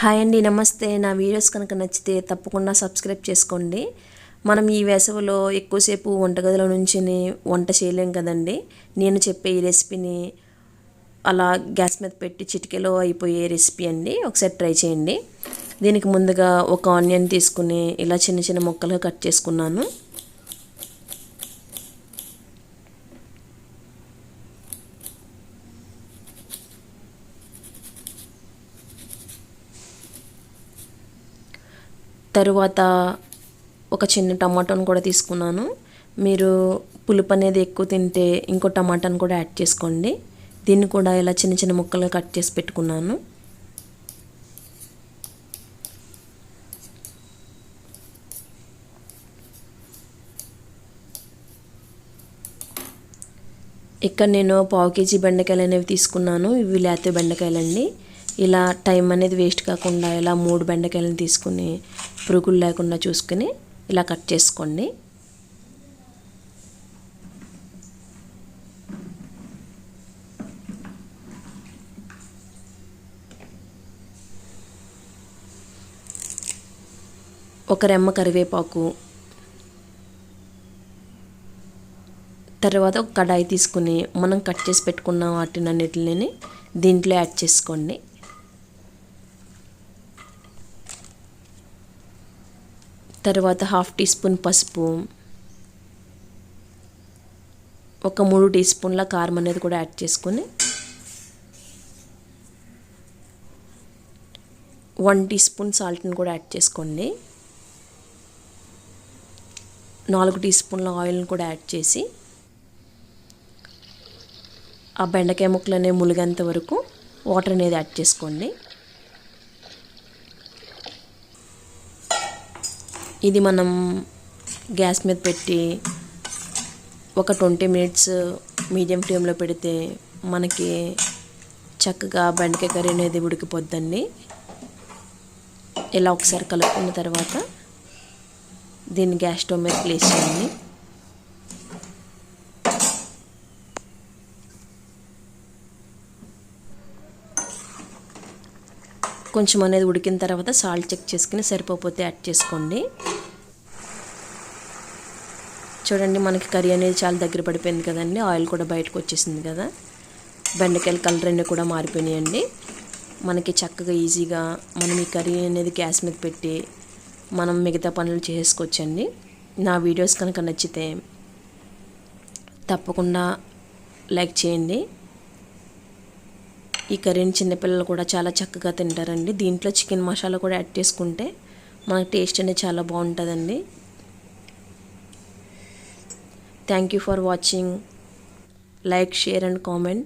Hi అండి, నమస్తే. నా వీడియోస్ కనుక నచ్చితే తప్పకుండా సబ్స్క్రైబ్ చేసుకోండి. మనం ఈ వేసవిలో ఎక్కువసేపు వంటగదిలో నుంచి వంట చేయలేం కదండి. నేను చెప్పే ఈ రెసిపీని అలా గ్యాస్ మీద పెట్టి చిటికెలో అయిపోయే రెసిపీ అండి. ఒకసారి ట్రై చేయండి. దీనికి ముందుగా ఒక ఆనియన్ తీసుకుని ఇలా చిన్న చిన్న ముక్కలుగా కట్ చేసుకున్నాను. తరువాత ఒక చిన్న టమాటాను కూడా తీసుకున్నాను. మీరు పులుపు అనేది ఎక్కువ తింటే ఇంకో టమాటాను కూడా యాడ్ చేసుకోండి. దీన్ని కూడా ఇలా చిన్న చిన్న ముక్కలుగా కట్ చేసి పెట్టుకున్నాను. ఇక్కడ నేను 1/2 కేజీ బెండకాయలు అనేవి తీసుకున్నాను. ఇవి లేత బెండకాయలండి. ఇలా టైం అనేది వేస్ట్ కాకుండా ఇలా 3 బెండకాయలను తీసుకుని పురుగులు లేకుండా చూసుకుని ఇలా కట్ చేసుకోండి. ఒక రెమ్మ కరివేపాకు, తర్వాత ఒక కడాయి తీసుకుని మనం కట్ చేసి పెట్టుకున్న వాటినన్నిటిని దీంట్లో యాడ్ చేసుకోండి. తర్వాత 1/2 టీ స్పూన్ పసుపు, ఒక 3 టీ స్పూన్ల కారం అనేది కూడా యాడ్ చేసుకొని 1 టీ స్పూన్ సాల్ట్ని కూడా యాడ్ చేసుకోండి. 4 టీ స్పూన్ల ఆయిల్ని కూడా యాడ్ చేసి ఆ బెండకాయ ముక్కలు అనేవి ములిగేంత వరకు వాటర్ అనేది యాడ్ చేసుకోండి. ఇది మనం గ్యాస్ మీద పెట్టి ఒక 20 మినిట్స్ మీడియం ఫ్లేమ్లో పెడితే మనకి చక్కగా బెండకాయ కర్రీ అనేది ఉడికిపోద్దండి. ఇలా ఒకసారి కలుపుకున్న తర్వాత దీన్ని గ్యాస్ స్టవ్ మీద ప్లేస్ చేయండి. కొంచెం అనేది ఉడికిన తర్వాత సాల్ట్ చెక్ చేసుకుని సరిపోతే యాడ్ చేసుకోండి. చూడండి, మనకి కర్రీ అనేది చాలా దగ్గర పడిపోయింది కదండి. ఆయిల్ కూడా బయటకు వచ్చేసింది కదా. బెండకాయల కలర్ అన్నీ కూడా మారిపోయినాయండి. మనకి చక్కగా ఈజీగా మనం ఈ కర్రీ అనేది గ్యాస్ మీద పెట్టి మనం మిగతా పనులు చేసుకోవచ్చండి. నా వీడియోస్ కనుక నచ్చితే తప్పకుండా లైక్ చేయండి. ఈ కర్రీని చిన్నపిల్లలు కూడా చాలా చక్కగా తింటారండి. దీంట్లో చికెన్ మసాలా కూడా యాడ్ చేసుకుంటే మనకి టేస్ట్ అనేది చాలా బాగుంటుందండి. Thank you for watching. Like, share and comment.